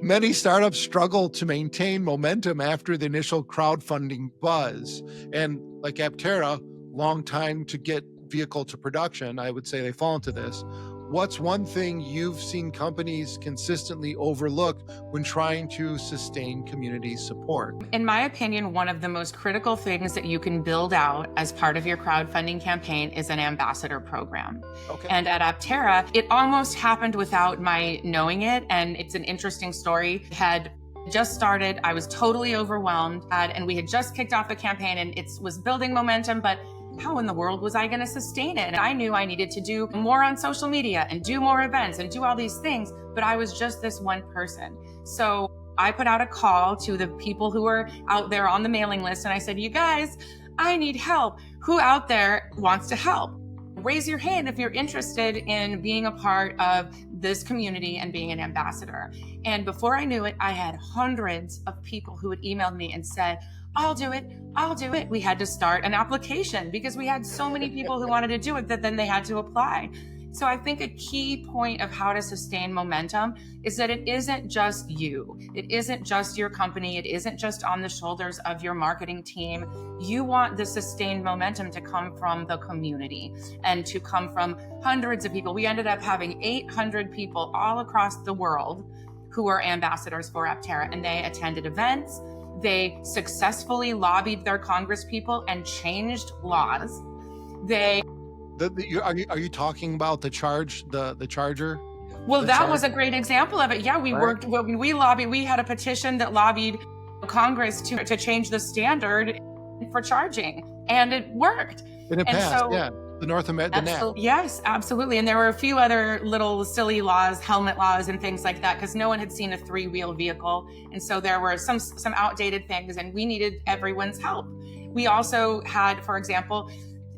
Many startups struggle to maintain momentum after the initial crowdfunding buzz. And like Aptera, long time to get vehicle to production, I would say they fall into this. What's one thing you've seen companies consistently overlook when trying to sustain community support? In my opinion, one of the most critical things that you can build out as part of your crowdfunding campaign is an ambassador program. Okay. And at Aptera, it almost happened without my knowing it. And it's an interesting story. It had just started. I was totally overwhelmed, and we had just kicked off the campaign, and it was building momentum, but how in the world was I going to sustain it? And I knew I needed to do more on social media and do more events and do all these things, but I was just this one person. So I put out a call to the people who were out there on the mailing list, and I said, you guys, I need help. Who out there wants to help? Raise your hand if you're interested in being a part of this community and being an ambassador. And before I knew it, I had hundreds of people who had emailed me and said, I'll do it. I'll do it. We had to start an application because we had so many people who wanted to do it that then they had to apply. So I think a key point of how to sustain momentum is that it isn't just you. It isn't just your company. It isn't just on the shoulders of your marketing team. You want the sustained momentum to come from the community and to come from hundreds of people. We ended up having 800 people all across the world who were ambassadors for Aptera, and they attended events. They successfully lobbied their Congress people and changed laws. Are you talking about the charger? Well, that was a great example of it. Yeah, we worked, when we lobbied, we had a petition that lobbied Congress to change the standard for charging, and it worked. And it passed, yeah. The North American NAP. Yes, absolutely. And there were a few other little silly laws, helmet laws and things like that, because no one had seen a three-wheel vehicle. And so there were some outdated things, and we needed everyone's help. We also had, for example,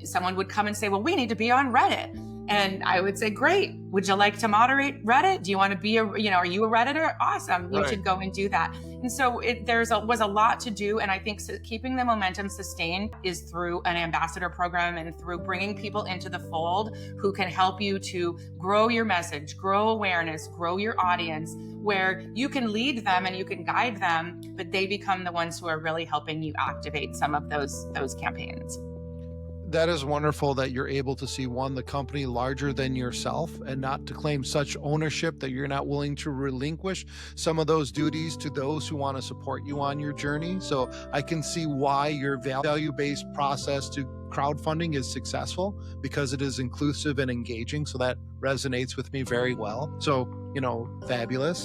someone would come and say, well, we need to be on Reddit. And I would say, great. Would you like to moderate Reddit? Do you want to be are you a Redditor? Awesome. You should go and do that. And so was a lot to do. And I think keeping the momentum sustained is through an ambassador program and through bringing people into the fold who can help you to grow your message, grow awareness, grow your audience, where you can lead them and you can guide them, but they become the ones who are really helping you activate some of those campaigns. That is wonderful that you're able to see the company larger than yourself and not to claim such ownership that you're not willing to relinquish some of those duties to those who want to support you on your journey. So I can see why your value-based process to crowdfunding is successful, because it is inclusive and engaging. So that resonates with me very well. So, fabulous.